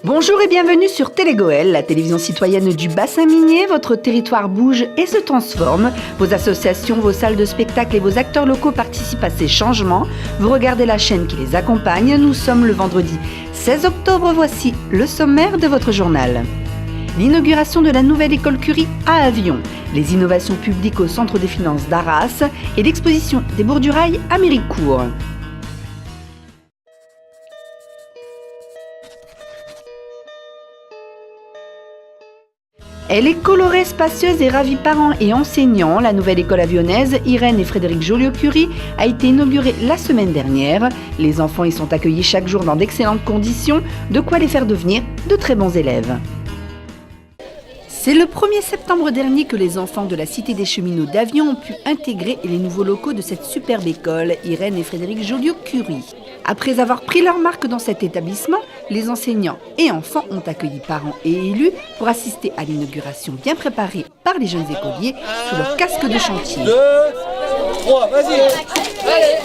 Bonjour et bienvenue sur Télégoël, la télévision citoyenne du bassin minier. Votre territoire bouge et se transforme. Vos associations, vos salles de spectacle et vos acteurs locaux participent à ces changements. Vous regardez la chaîne qui les accompagne. Nous sommes le vendredi 16 octobre. Voici le sommaire de votre journal. L'inauguration de la nouvelle école Curie à Avion, les innovations publiques au Centre des finances d'Arras et l'exposition des Bourdurailles à Méricourt. Elle est colorée, spacieuse et ravit parents et enseignants. La nouvelle école avionnaise Irène et Frédéric Joliot-Curie a été inaugurée la semaine dernière. Les enfants y sont accueillis chaque jour dans d'excellentes conditions, de quoi les faire devenir de très bons élèves. C'est le 1er septembre dernier que les enfants de la Cité des cheminots d'Avion ont pu intégrer les nouveaux locaux de cette superbe école, Irène et Frédéric Joliot-Curie. Après avoir pris leur marque dans cet établissement, les enseignants et enfants ont accueilli parents et élus pour assister à l'inauguration bien préparée par les jeunes écoliers sous leur casque de chantier. 2, 3, vas-y. Allez.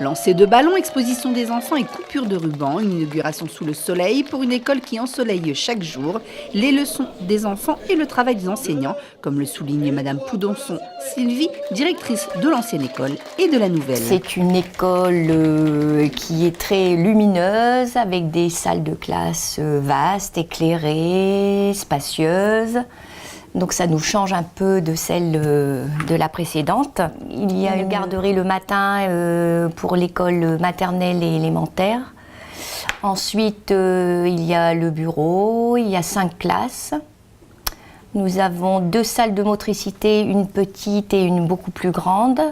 Lancer de ballons, exposition des enfants et coupure de ruban, une inauguration sous le soleil pour une école qui ensoleille chaque jour les leçons des enfants et le travail des enseignants, comme le souligne Madame Poudonçon Sylvie, directrice de l'ancienne école et de la nouvelle. C'est une école qui est très lumineuse, avec des salles de classe vastes, éclairées, spacieuses. Donc ça nous change un peu de celle de la précédente. Il y a une garderie le matin pour l'école maternelle et élémentaire. Ensuite, il y a le bureau, il y a 5 classes. Nous avons 2 salles de motricité, une petite et une beaucoup plus grande.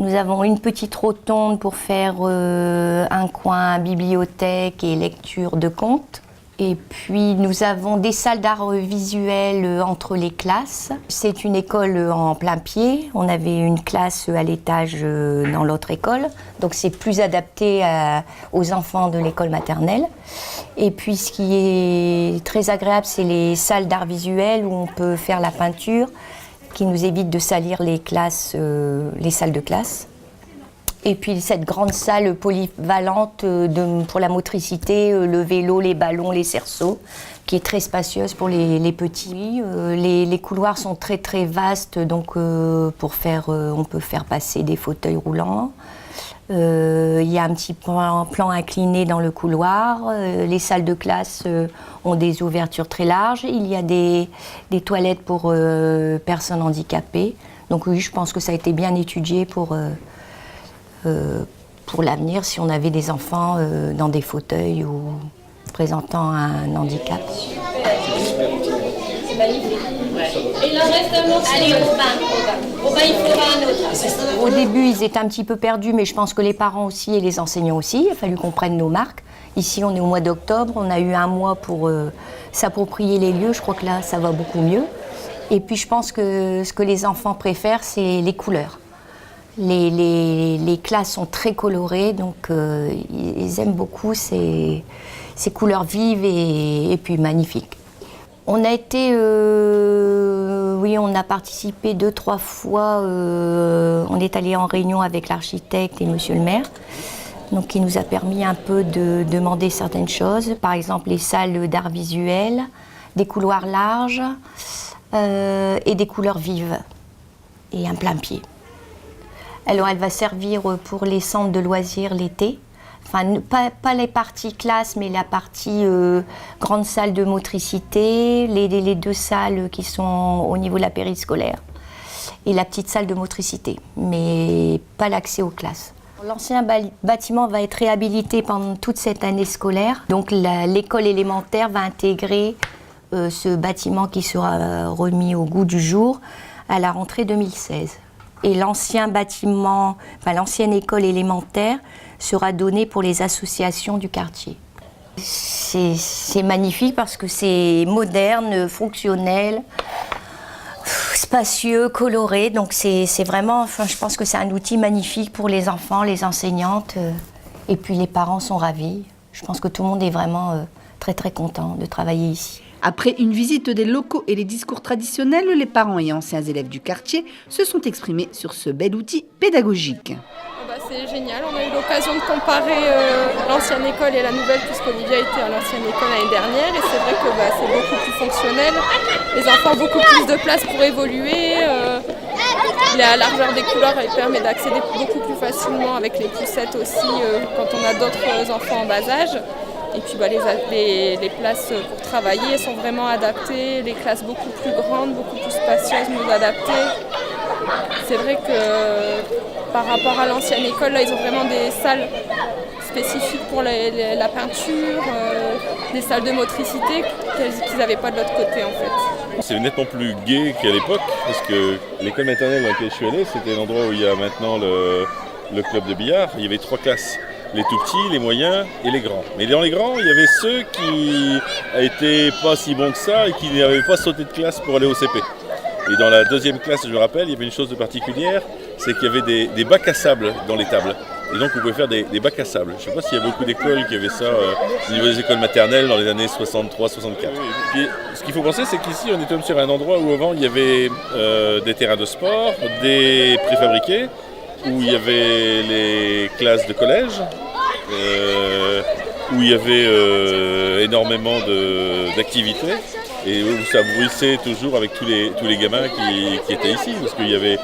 Nous avons une petite rotonde pour faire un coin bibliothèque et lecture de contes. Et puis nous avons des salles d'art visuel entre les classes. C'est une école en plein pied. On avait une classe à l'étage dans l'autre école. Donc c'est plus adapté aux enfants de l'école maternelle. Et puis ce qui est très agréable, c'est les salles d'art visuel où on peut faire la peinture, qui nous évite de salir les salles de classe. Et puis cette grande salle polyvalente pour la motricité, le vélo, les ballons, les cerceaux, qui est très spacieuse pour les petits. Les couloirs sont très très vastes, donc on peut faire passer des fauteuils roulants. Il y a un petit plan incliné dans le couloir. Les salles de classe ont des ouvertures très larges. Il y a des toilettes pour personnes handicapées. Donc oui, je pense que ça a été bien étudié pour l'avenir, si on avait des enfants dans des fauteuils ou présentant un handicap. C'est magnifique. Et il en reste un autre. Allez, Robin, il faudra un autre. Au début, ils étaient un petit peu perdus, mais je pense que les parents aussi et les enseignants aussi. Il a fallu qu'on prenne nos marques. Ici, on est au mois d'octobre. On a eu un mois pour s'approprier les lieux. Je crois que là, ça va beaucoup mieux. Et puis, je pense que ce que les enfants préfèrent, c'est les couleurs. Les classes sont très colorées, donc ils aiment beaucoup ces couleurs vives et puis magnifiques. On a été, on a participé 2-3 fois, on est allé en réunion avec l'architecte et monsieur le maire, donc qui nous a permis un peu de demander certaines choses, par exemple les salles d'art visuel, des couloirs larges et des couleurs vives et un plein pied. Alors, elle va servir pour les centres de loisirs l'été. Enfin, pas les parties classe, mais la partie grande salle de motricité, les 2 salles qui sont au niveau de la périscolaire et la petite salle de motricité, mais pas l'accès aux classes. L'ancien bâtiment va être réhabilité pendant toute cette année scolaire. Donc, l'école élémentaire va intégrer ce bâtiment qui sera remis au goût du jour à la rentrée 2016. Et l'ancien bâtiment, l'ancienne école élémentaire sera donnée pour les associations du quartier. C'est magnifique parce que c'est moderne, fonctionnel, spacieux, coloré. Donc c'est vraiment, je pense que c'est un outil magnifique pour les enfants, les enseignantes. Et puis les parents sont ravis. Je pense que tout le monde est vraiment très très content de travailler ici. Après une visite des locaux et les discours traditionnels, les parents et anciens élèves du quartier se sont exprimés sur ce bel outil pédagogique. C'est génial, on a eu l'occasion de comparer l'ancienne école et la nouvelle puisqu'Olivia était à l'ancienne école l'année dernière et c'est vrai que c'est beaucoup plus fonctionnel. Les enfants ont beaucoup plus de place pour évoluer, la largeur des couloirs elle permet d'accéder beaucoup plus facilement avec les poussettes aussi quand on a d'autres enfants en bas âge. Et puis les places pour travailler elles sont vraiment adaptées, les classes beaucoup plus grandes, beaucoup plus spacieuses, mieux adaptées. C'est vrai que par rapport à l'ancienne école, là, ils ont vraiment des salles spécifiques pour la peinture, des salles de motricité qu'ils n'avaient pas de l'autre côté en fait. C'est nettement plus gai qu'à l'époque, parce que l'école maternelle dans laquelle je suis allé, c'était l'endroit où il y a maintenant le club de billard. Il y avait 3 classes, les tout petits, les moyens et les grands. Mais dans les grands, il y avait ceux qui n'étaient pas si bons que ça et qui n'avaient pas sauté de classe pour aller au CP. Et dans la 2e classe, je me rappelle, il y avait une chose de particulière, c'est qu'il y avait des bacs à sable dans les tables. Et donc on pouvait faire des bacs à sable. Je ne sais pas s'il y a beaucoup d'écoles qui avaient ça au niveau des écoles maternelles dans les années 63-64. Puis ce qu'il faut penser, c'est qu'ici on était sur un endroit où avant il y avait des terrains de sport, des préfabriqués, où il y avait les classes de collège, où il y avait énormément d'activités. Et où ça bruissait toujours avec tous les gamins qui étaient ici, parce qu'il y avait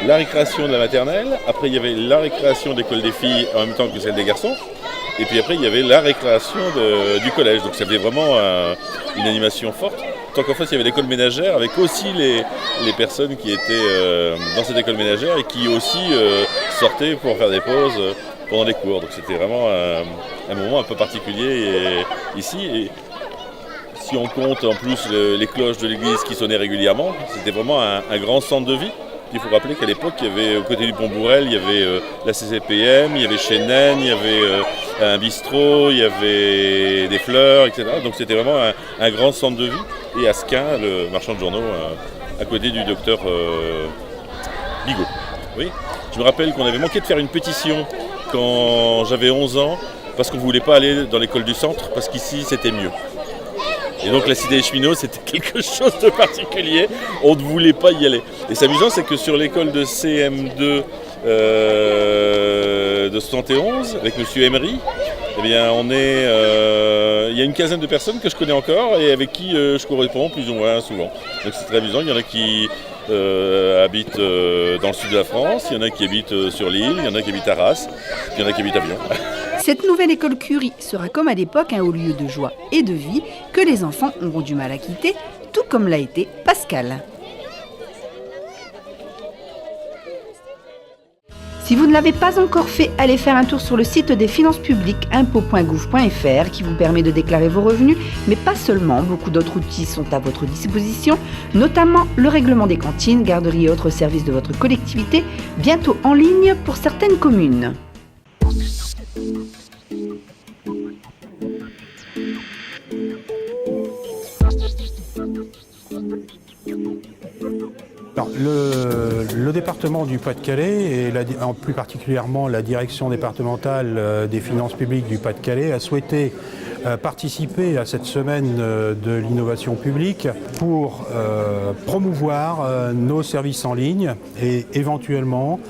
la récréation de la maternelle, après il y avait la récréation de l'école des filles en même temps que celle des garçons, et puis après il y avait la récréation du collège, donc ça faisait vraiment une animation forte. Tant qu'en fait il y avait l'école ménagère avec aussi les personnes qui étaient dans cette école ménagère et qui aussi sortaient pour faire des pauses pendant les cours, donc c'était vraiment un moment un peu particulier ici. Et si on compte en plus les cloches de l'église qui sonnaient régulièrement, c'était vraiment un grand centre de vie. Il faut rappeler qu'à l'époque, il y avait au côté du pont Bourrel, il y avait la CCPM, il y avait chez Naine, il y avait un bistrot, il y avait des fleurs, etc. Donc c'était vraiment un grand centre de vie. Et Asquin, le marchand de journaux, à côté du docteur Bigot. Oui. Je me rappelle qu'on avait manqué de faire une pétition quand j'avais 11 ans, parce qu'on ne voulait pas aller dans l'école du centre, parce qu'ici c'était mieux. Et donc la cité des cheminots, c'était quelque chose de particulier, on ne voulait pas y aller. Et c'est amusant, c'est que sur l'école de CM2 de 71, avec M. Emery, eh bien, il y a une quinzaine de personnes que je connais encore et avec qui je corresponds plus ou moins souvent. Donc c'est très amusant, il y en a qui habitent dans le sud de la France, il y en a qui habitent sur l'île, il y en a qui habitent à Arras, il y en a qui habitent à Vion. Cette nouvelle école Curie sera comme à l'époque un haut lieu de joie et de vie que les enfants auront du mal à quitter, tout comme l'a été Pascal. Si vous ne l'avez pas encore fait, allez faire un tour sur le site des finances publiques impôts.gouv.fr qui vous permet de déclarer vos revenus, mais pas seulement, beaucoup d'autres outils sont à votre disposition, notamment le règlement des cantines, garderies et autres services de votre collectivité, bientôt en ligne pour certaines communes. Alors, le département du Pas-de-Calais, et plus particulièrement la direction départementale des finances publiques du Pas-de-Calais, a souhaité participer à cette semaine de l'innovation publique pour promouvoir nos services en ligne et éventuellement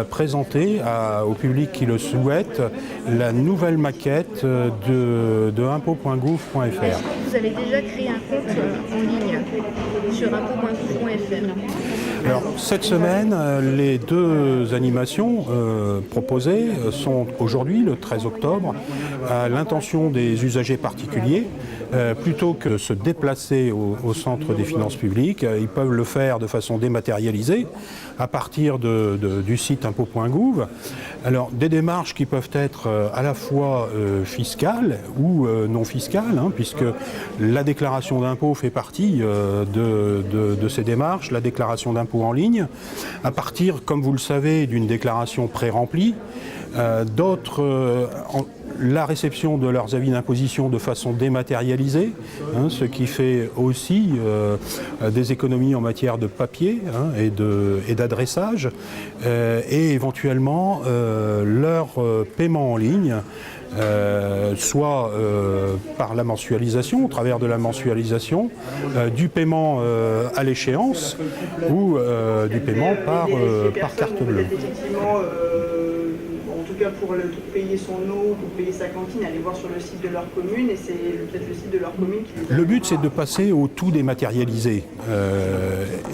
présenter au public qui le souhaite la nouvelle maquette de impôts.gouv.fr. Est-ce que vous avez déjà créé un compte en ligne sur impôts.gouv.fr? Alors, cette semaine, les 2 animations proposées sont aujourd'hui, le 13 octobre, à l'intention des usagers particuliers. Plutôt que de se déplacer au centre des finances publiques, ils peuvent le faire de façon dématérialisée à partir du site impôts.gouv. Alors, des démarches qui peuvent être à la fois fiscales ou non fiscales, puisque la déclaration d'impôt fait partie de ces démarches, la déclaration d'impôt en ligne, à partir, comme vous le savez, d'une déclaration pré-remplie. D'autres, la réception de leurs avis d'imposition de façon dématérialisée, ce qui fait aussi des économies en matière de papier et d'adressage, et éventuellement leur paiement en ligne soit par la mensualisation, au travers de la mensualisation, du paiement à l'échéance ou du paiement par carte bleue. En tout cas pour payer son eau, pour payer sa cantine, aller voir sur le site de leur commune, et c'est peut-être le site de leur commune qui les a... Le but, c'est de passer au tout dématérialisé.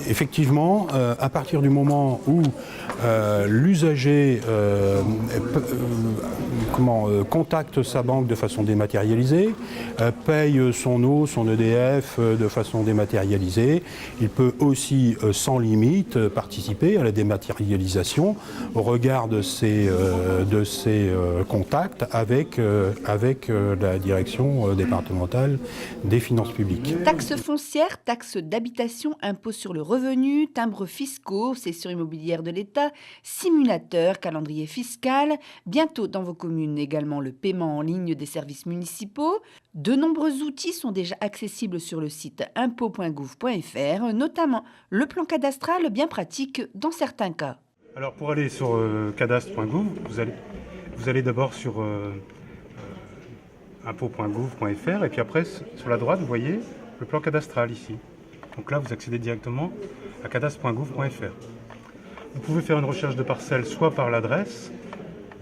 Effectivement, à partir du moment où l'usager contacte sa banque de façon dématérialisée, paye son eau, son EDF de façon dématérialisée, il peut aussi sans limite participer à la dématérialisation au regard de ses contacts avec la direction départementale des finances publiques. Taxes foncières, taxes d'habitation, impôts sur le revenu, timbres fiscaux, cessions immobilières de l'État, simulateurs, calendrier fiscal, bientôt dans vos communes également le paiement en ligne des services municipaux. De nombreux outils sont déjà accessibles sur le site impôts.gouv.fr, notamment le plan cadastral bien pratique dans certains cas. Alors pour aller sur cadastre.gouv, vous allez d'abord sur impôts.gouv.fr et puis après sur la droite vous voyez le plan cadastral ici. Donc là vous accédez directement à cadastre.gouv.fr. Vous pouvez faire une recherche de parcelle soit par l'adresse,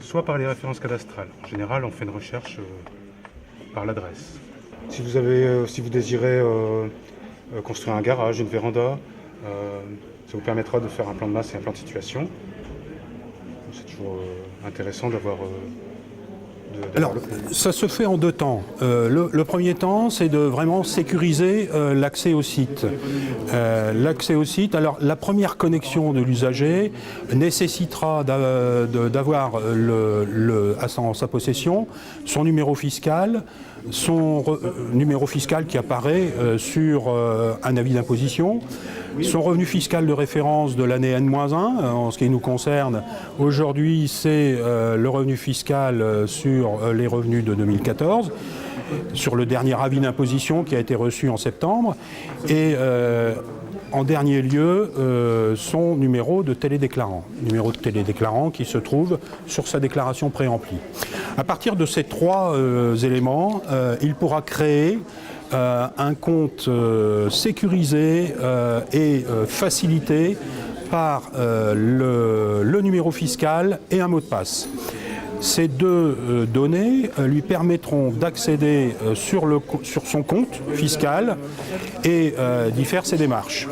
soit par les références cadastrales. En général on fait une recherche par l'adresse. Si vous désirez construire un garage, une véranda, ça vous permettra de faire un plan de masse et un plan de situation. C'est toujours intéressant d'avoir... Alors, ça se fait en deux temps. Le premier temps, c'est de vraiment sécuriser l'accès au site. Alors la première connexion de l'usager nécessitera d'avoir en sa possession son numéro fiscal, numéro fiscal qui apparaît sur un avis d'imposition, son revenu fiscal de référence de l'année N-1, en ce qui nous concerne, aujourd'hui c'est le revenu fiscal sur les revenus de 2014, sur le dernier avis d'imposition qui a été reçu en septembre, et en dernier lieu son numéro de télédéclarant qui se trouve sur sa déclaration préemplie. À partir de ces trois éléments, il pourra créer un compte sécurisé et facilité par le numéro fiscal et un mot de passe. Ces deux données lui permettront d'accéder sur son compte fiscal et d'y faire ses démarches.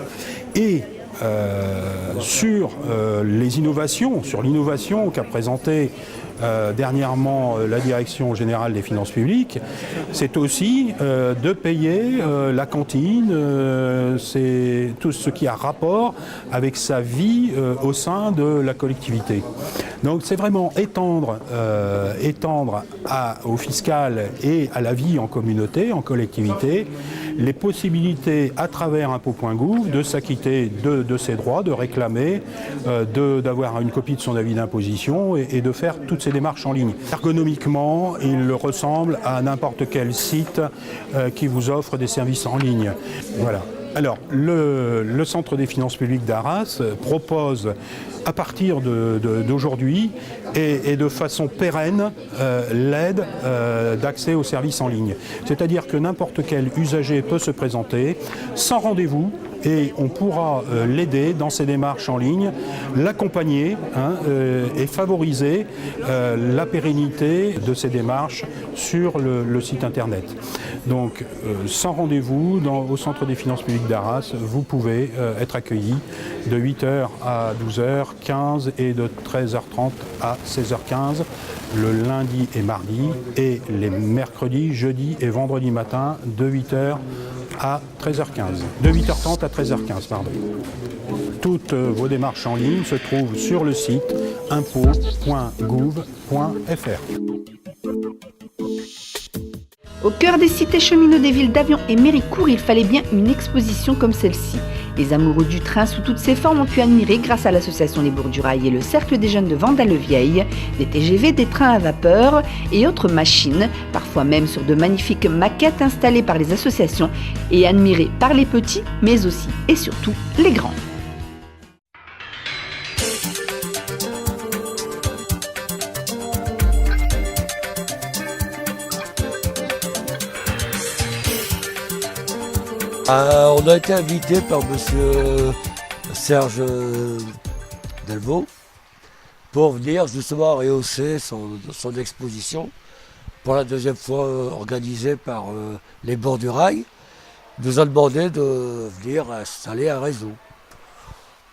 Et sur l'innovation qu'a présentée dernièrement la Direction générale des finances publiques, c'est aussi de payer la cantine, c'est tout ce qui a rapport avec sa vie au sein de la collectivité. Donc c'est vraiment étendre au fiscal et à la vie en communauté, en collectivité, les possibilités à travers impôts.gouv de s'acquitter de ses droits, de réclamer, d'avoir une copie de son avis d'imposition et de faire toutes ces démarches en ligne. Ergonomiquement, il ressemble à n'importe quel site qui vous offre des services en ligne. Voilà. Alors, le Centre des finances publiques d'Arras propose à partir d'aujourd'hui et de façon pérenne l'aide d'accès aux services en ligne. C'est-à-dire que n'importe quel usager peut se présenter sans rendez-vous et on pourra l'aider dans ses démarches en ligne, l'accompagner et favoriser la pérennité de ses démarches sur le site internet. Donc sans rendez-vous au Centre des finances publiques d'Arras, vous pouvez être accueilli de 8h à 12h15 et de 13h30 à 16h15 le lundi et mardi et les mercredis, jeudis et vendredis matin de 8h à 13h15. De 8h30 à 13h15, pardon. Toutes vos démarches en ligne se trouvent sur le site impôts.gouv.fr. Au cœur des cités cheminots des villes d'Avion et Méricourt, il fallait bien une exposition comme celle-ci. Les amoureux du train sous toutes ses formes ont pu admirer, grâce à l'association Les Bourgs du Rail et le Cercle des Jeunes de Vendale-Vieille, des TGV, des trains à vapeur et autres machines, parfois même sur de magnifiques maquettes installées par les associations et admirées par les petits, mais aussi et surtout les grands. On a été invité par monsieur Serge Delvaux pour venir justement rehausser son exposition pour la deuxième fois organisée par les Bords du Rail. Il nous a demandé de venir installer un réseau.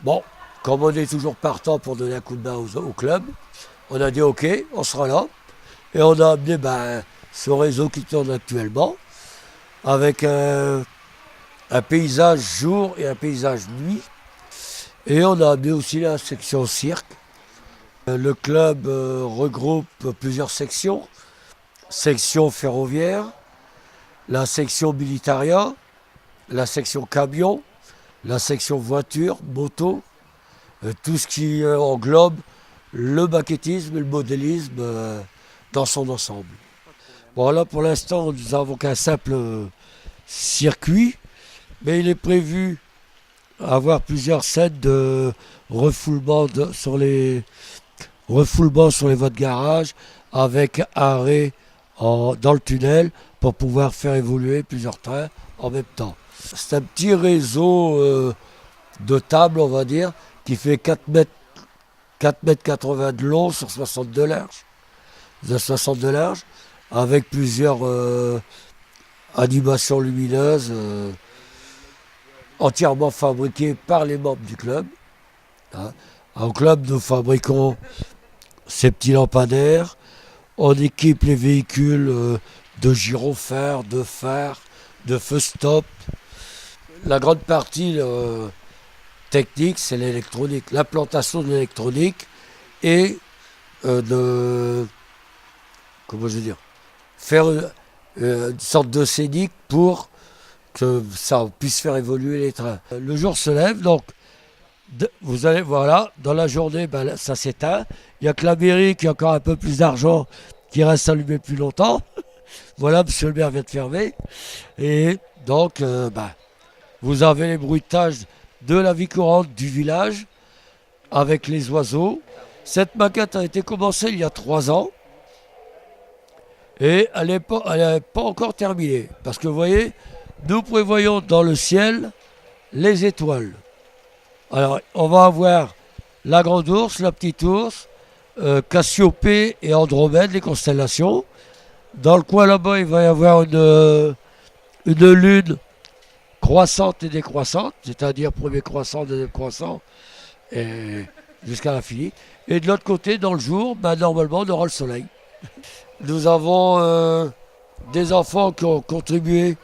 Bon, comme on est toujours partant pour donner un coup de main au club, on a dit ok, on sera là. Et on a amené ce réseau qui tourne actuellement avec un paysage jour et un paysage nuit. Et on a amené aussi la section cirque. Le club regroupe plusieurs sections. Section ferroviaire, la section militaria, la section camion, la section voiture, moto, tout ce qui englobe le maquettisme et le modélisme dans son ensemble. Bon là pour l'instant nous n'avons qu'un simple circuit, mais il est prévu avoir plusieurs scènes de refoulement sur les voies de garage avec arrêt dans le tunnel pour pouvoir faire évoluer plusieurs trains en même temps. C'est un petit réseau de tables, on va dire, qui fait 4,80 m de long sur 62 large. De 62 large, avec plusieurs animations lumineuses entièrement fabriquées par les membres du club. Au club, nous fabriquons ces petits lampadaires. On équipe les véhicules de gyrophares, de phares, de feux stop. La grande partie technique, c'est l'électronique, l'implantation de l'électronique et faire une sorte de scénique pour que ça puisse faire évoluer les trains. Le jour se lève, donc vous allez, voilà, dans la journée, ça s'éteint. Il n'y a que la mairie qui a encore un peu plus d'argent qui reste allumé plus longtemps. Voilà, monsieur le maire vient de fermer. Et donc, vous avez les bruitages de la vie courante du village avec les oiseaux. Cette maquette a été commencée il y a 3 ans. Et elle n'est pas encore terminée. Parce que vous voyez, nous prévoyons dans le ciel les étoiles. Alors, on va avoir la grande ours, la petite ours, Cassiopée et Andromède, les constellations. Dans le coin là-bas, il va y avoir une lune croissante et décroissante, c'est-à-dire premier croissant, deuxième croissant, et jusqu'à l'infini. Et de l'autre côté, dans le jour, normalement, on aura le soleil. Nous avons des enfants qui ont contribué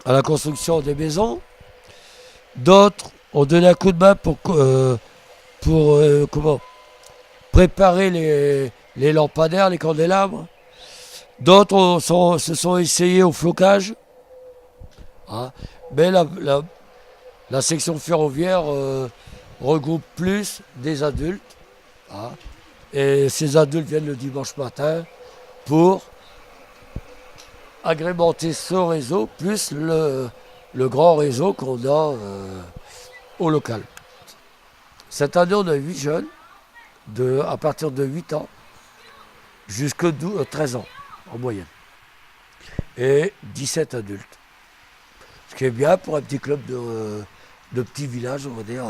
à la construction des maisons. D'autres ont donné un coup de main pour préparer les lampadaires, les candélabres. D'autres se sont essayés au flocage. Mais la section ferroviaire regroupe plus des adultes. Et ces adultes viennent le dimanche matin pour agrémenter ce réseau, plus le grand réseau qu'on a au local. Cette année, on a 8 jeunes, à partir de 8 ans jusqu'à 13 ans en moyenne. Et 17 adultes. Ce qui est bien pour un petit club de petit village, on va dire.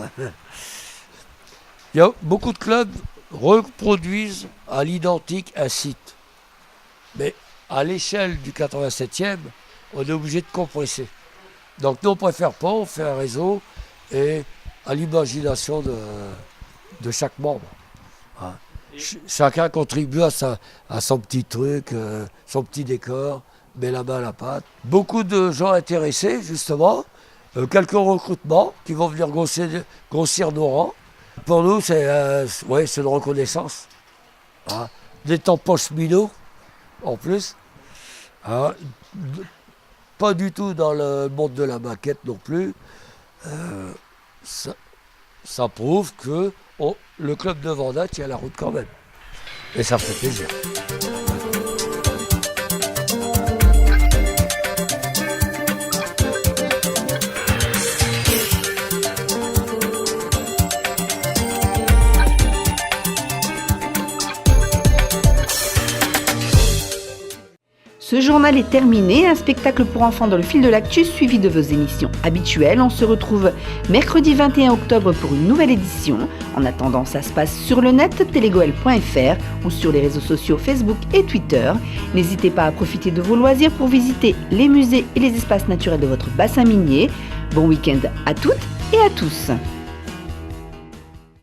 Il y a beaucoup de clubs reproduisent à l'identique un site. Mais à l'échelle du 87e, on est obligé de compresser. Donc nous, on préfère pas, on fait un réseau et à l'imagination de chaque membre. Chacun contribue à son petit truc, son petit décor, met la main à la pâte. Beaucoup de gens intéressés, justement, quelques recrutements qui vont venir grossir nos rangs. Pour nous, c'est une reconnaissance. Des tampons cheminots, en plus. Pas du tout dans le monde de la maquette non plus. Ça prouve que le club de Vendin tient la route quand même. Et ça fait plaisir. Ce journal est terminé, un spectacle pour enfants dans le fil de l'actu suivi de vos émissions habituelles. On se retrouve mercredi 21 octobre pour une nouvelle édition. En attendant, ça se passe sur le net telegoel.fr ou sur les réseaux sociaux Facebook et Twitter. N'hésitez pas à profiter de vos loisirs pour visiter les musées et les espaces naturels de votre bassin minier. Bon week-end à toutes et à tous.